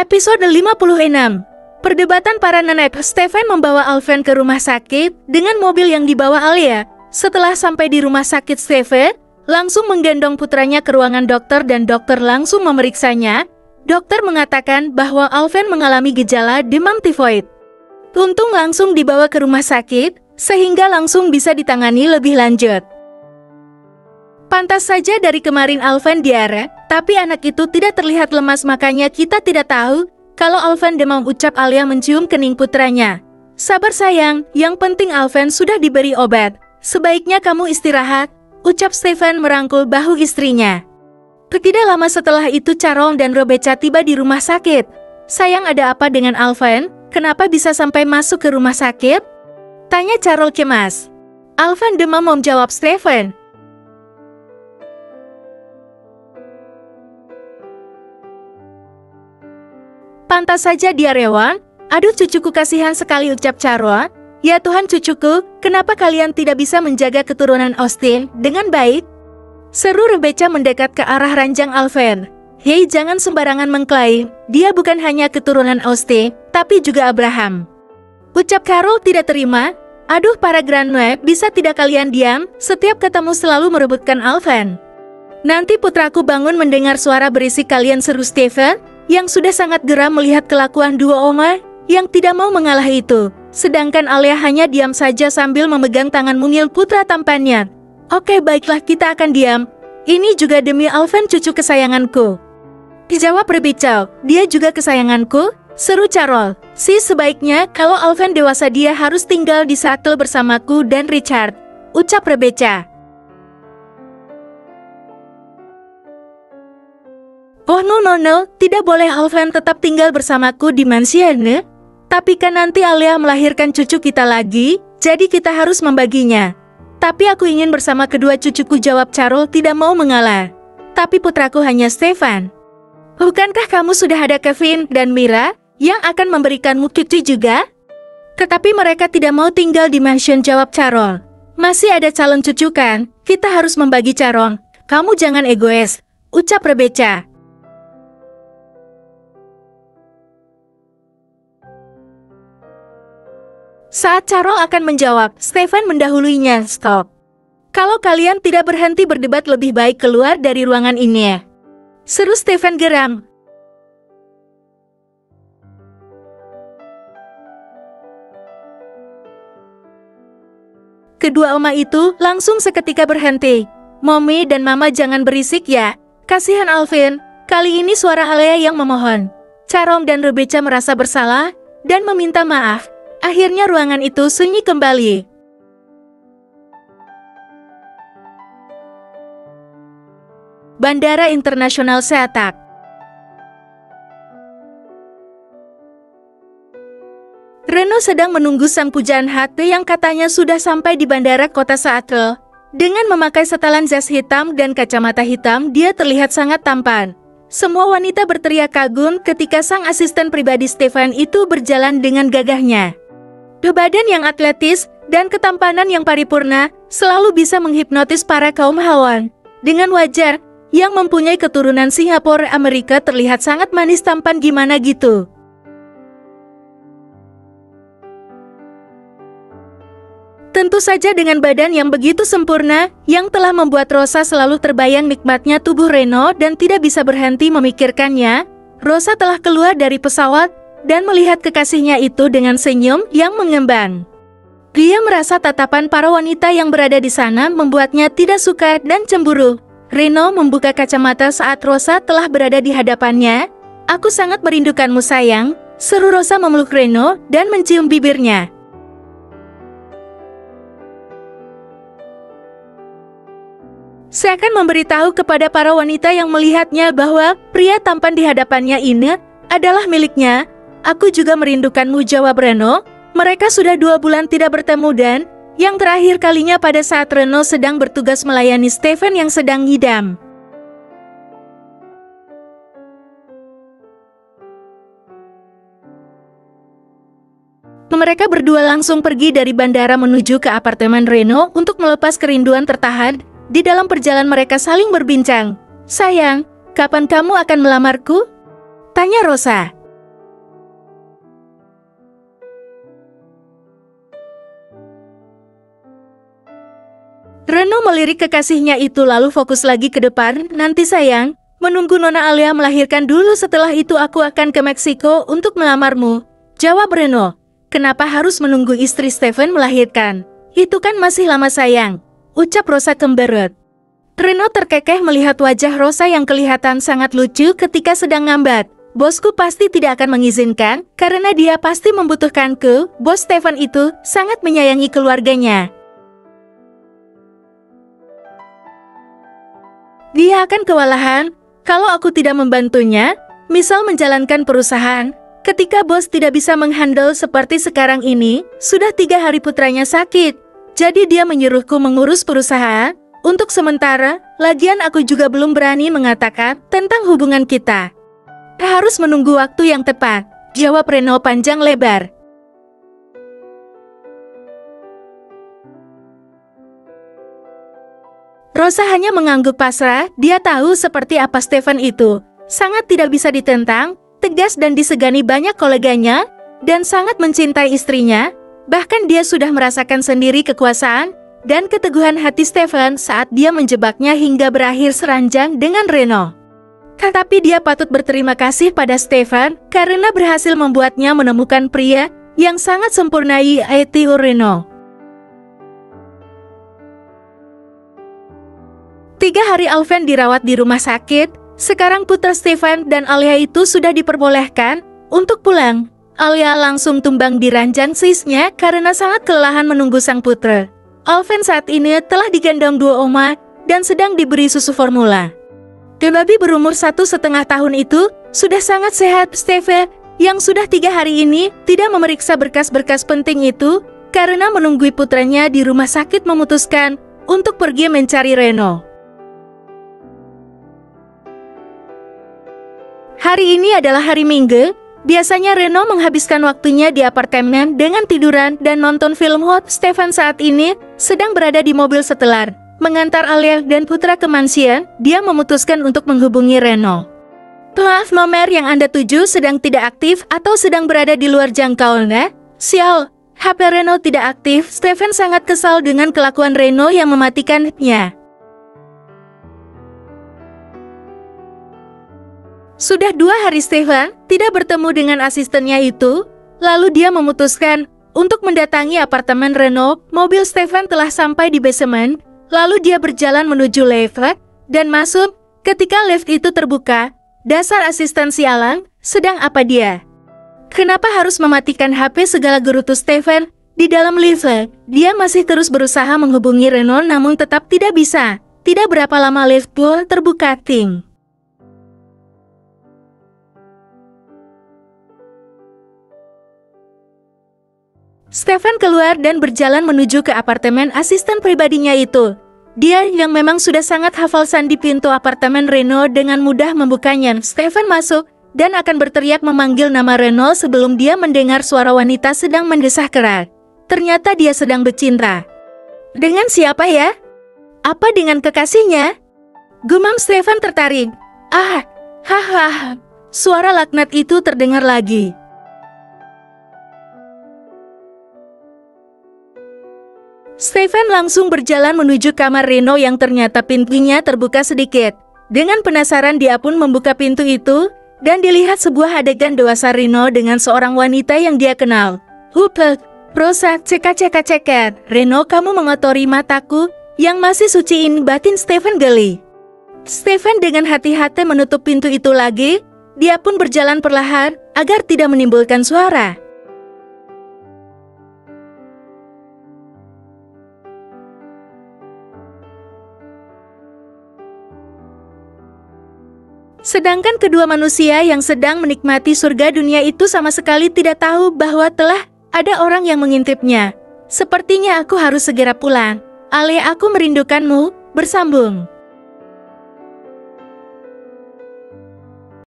Episode 56. Perdebatan para nenek. Stefan membawa Alvan ke rumah sakit dengan mobil yang dibawa Alia. Setelah sampai di rumah sakit, Stefan langsung menggendong putranya ke ruangan dokter dan dokter langsung memeriksanya. Dokter mengatakan bahwa Alvan mengalami gejala demam tifoid. Untung langsung dibawa ke rumah sakit, sehingga langsung bisa ditangani lebih lanjut. Pantas saja dari kemarin Alvan diare, tapi anak itu tidak terlihat lemas, makanya kita tidak tahu kalau Alvan demam, ucap Alia mencium kening putranya. Sabar sayang, yang penting Alvan sudah diberi obat. Sebaiknya kamu istirahat, ucap Stefan merangkul bahu istrinya. Tidak lama setelah itu Carol dan Rebecca tiba di rumah sakit. Sayang, ada apa dengan Alvan? Kenapa bisa sampai masuk ke rumah sakit? Tanya Carol cemas. Alvan demam, menjawab Stefan. Pantas saja dia rewel. Aduh cucuku, kasihan sekali, ucap Carol. Ya Tuhan cucuku, kenapa kalian tidak bisa menjaga keturunan Austin dengan baik? Seru Rebecca mendekat ke arah ranjang Alvan. Hei, jangan sembarangan mengklaim, dia bukan hanya keturunan Austin, tapi juga Abraham. Ucap Carol tidak terima. Aduh para Grandweb, bisa tidak kalian diam? Setiap ketemu selalu merebutkan Alvan. Nanti putraku bangun mendengar suara berisik kalian, seru Stefan, yang sudah sangat geram melihat kelakuan dua oma yang tidak mau mengalah itu. Sedangkan Alia hanya diam saja sambil memegang tangan mungil putra tampannya. Oke baiklah, kita akan diam. Ini juga demi Alvan, cucu kesayanganku. Dijawab Rebecca, dia juga kesayanganku, seru Carol. Sebaiknya kalau Alvan dewasa dia harus tinggal di Seattle bersamaku dan Richard, ucap Rebecca. Oh no, tidak boleh Alvan tetap tinggal bersamaku di mansion. Tapi kan nanti Alia melahirkan cucu kita lagi, jadi kita harus membaginya. Tapi aku ingin bersama kedua cucuku, jawab Carol tidak mau mengalah. Tapi putraku hanya Stefan. Bukankah kamu sudah ada Kevin dan Mira yang akan memberikanmu cucu juga? Tetapi mereka tidak mau tinggal di mansion, jawab Carol. Masih ada calon cucu kan? Kita harus membagi, Carol. Kamu jangan egois, ucap Rebecca. Saat Carol akan menjawab, Stefan mendahuluinya. Stop. Kalau kalian tidak berhenti berdebat, lebih baik keluar dari ruangan ini ya, seru Stefan geram. Kedua oma itu langsung seketika berhenti. Mommy dan Mama jangan berisik ya, kasihan Alvin. Kali ini suara Alia yang memohon. Carol dan Rebecca merasa bersalah dan meminta maaf. Akhirnya ruangan itu sunyi kembali. Bandara Internasional Seattle. Reno sedang menunggu sang pujaan hati yang katanya sudah sampai di bandara kota Seattle. Dengan memakai setelan jas hitam dan kacamata hitam, dia terlihat sangat tampan. Semua wanita berteriak kagum ketika sang asisten pribadi Stefan itu berjalan dengan gagahnya. Badan yang atletis dan ketampanan yang paripurna selalu bisa menghipnotis para kaum hawan. Dengan wajar, yang mempunyai keturunan Singapura Amerika terlihat sangat manis tampan gimana gitu. Tentu saja dengan badan yang begitu sempurna, yang telah membuat Rosa selalu terbayang nikmatnya tubuh Reno dan tidak bisa berhenti memikirkannya. Rosa telah keluar dari pesawat dan melihat kekasihnya itu dengan senyum yang mengembang. Dia merasa tatapan para wanita yang berada di sana membuatnya tidak suka dan cemburu. Reno membuka kacamata saat Rosa telah berada di hadapannya. Aku sangat merindukanmu sayang, seru Rosa memeluk Reno dan mencium bibirnya. Saya akan memberitahu kepada para wanita yang melihatnya bahwa pria tampan di hadapannya ini adalah miliknya. Aku juga merindukanmu, jawab Reno. Mereka sudah 2 bulan tidak bertemu dan yang terakhir kalinya pada saat Reno sedang bertugas melayani Stefan yang sedang ngidam. Mereka berdua langsung pergi dari bandara menuju ke apartemen Reno untuk melepas kerinduan tertahan. Di dalam perjalanan mereka saling berbincang. Sayang, kapan kamu akan melamarku? Tanya Rosa. Reno melirik kekasihnya itu lalu fokus lagi ke depan. Nanti sayang, menunggu Nona Alia melahirkan dulu, setelah itu aku akan ke Meksiko untuk melamarmu. Jawab Reno. Kenapa harus menunggu istri Stephen melahirkan? Itu kan masih lama sayang, ucap Rosa cemberut. Reno terkekeh melihat wajah Rosa yang kelihatan sangat lucu ketika sedang ngambat. Bosku pasti tidak akan mengizinkan, karena dia pasti membutuhkanku. Bos Stephen itu sangat menyayangi keluarganya. Dia akan kewalahan kalau aku tidak membantunya, misal menjalankan perusahaan. Ketika bos tidak bisa menghandle seperti sekarang ini, sudah 3 hari putranya sakit. Jadi dia menyuruhku mengurus perusahaan. Untuk sementara, lagian aku juga belum berani mengatakan tentang hubungan kita. Harus menunggu waktu yang tepat, jawab Reno panjang lebar. Rosa hanya mengangguk pasrah. Dia tahu seperti apa Stephen itu. Sangat tidak bisa ditentang, tegas dan disegani banyak koleganya, dan sangat mencintai istrinya. Bahkan dia sudah merasakan sendiri kekuasaan dan keteguhan hati Stephen saat dia menjebaknya hingga berakhir seranjang dengan Reno. Tetapi dia patut berterima kasih pada Stephen karena berhasil membuatnya menemukan pria yang sangat sempurna, yaitu Reno. 3 hari Alvin dirawat di rumah sakit. Sekarang putra Stephen dan Alia itu sudah diperbolehkan untuk pulang. Alia langsung tumbang di ranjang sisnya karena sangat kelelahan menunggu sang putra. Alvin saat ini telah digendong 2 oma dan sedang diberi susu formula. Baby berumur 1,5 tahun itu sudah sangat sehat. Stephen yang sudah 3 hari ini tidak memeriksa berkas-berkas penting itu karena menunggu putranya di rumah sakit memutuskan untuk pergi mencari Reno. Hari ini adalah hari Minggu. Biasanya Reno menghabiskan waktunya di apartemen dengan tiduran dan nonton film hot. Stephen saat ini sedang berada di mobil setelah mengantar Alia dan putra ke mansion. Dia memutuskan untuk menghubungi Reno. Maaf, nomor yang Anda tuju sedang tidak aktif atau sedang berada di luar jangkauan. Sial, HP Reno tidak aktif. Stephen sangat kesal dengan kelakuan Reno yang mematikannya. Sudah 2 hari Stephen tidak bertemu dengan asistennya itu, lalu dia memutuskan untuk mendatangi apartemen Reno. Mobil Stephen telah sampai di basement, lalu dia berjalan menuju lift dan masuk. Ketika lift itu terbuka, dasar asisten sialan, sedang apa dia? Kenapa harus mematikan HP segala gerutu Stephen di dalam lift? Dia masih terus berusaha menghubungi Reno namun tetap tidak bisa. Tidak berapa lama lift pun terbuka ting. Stephen keluar dan berjalan menuju ke apartemen asisten pribadinya itu. Dia yang memang sudah sangat hafal sandi pintu apartemen Reno dengan mudah membukanya. Stephen masuk dan akan berteriak memanggil nama Reno sebelum dia mendengar suara wanita sedang mendesah keras. Ternyata dia sedang bercinta. Dengan siapa ya? Apa dengan kekasihnya? Gumam Stephen tertarik. Hahaha. Suara laknat itu terdengar lagi. Stephen langsung berjalan menuju kamar Reno yang ternyata pintunya terbuka sedikit. Dengan penasaran dia pun membuka pintu itu dan dilihat sebuah adegan dewasa Reno dengan seorang wanita yang dia kenal. Hupet, Rosa, ceket. Reno, kamu mengotori mataku yang masih suciin, batin Stephen geli. Stephen dengan hati-hati menutup pintu itu lagi. Dia pun berjalan perlahan agar tidak menimbulkan suara. Sedangkan kedua manusia yang sedang menikmati surga dunia itu sama sekali tidak tahu bahwa telah ada orang yang mengintipnya. Sepertinya aku harus segera pulang. Alia, aku merindukanmu. Bersambung.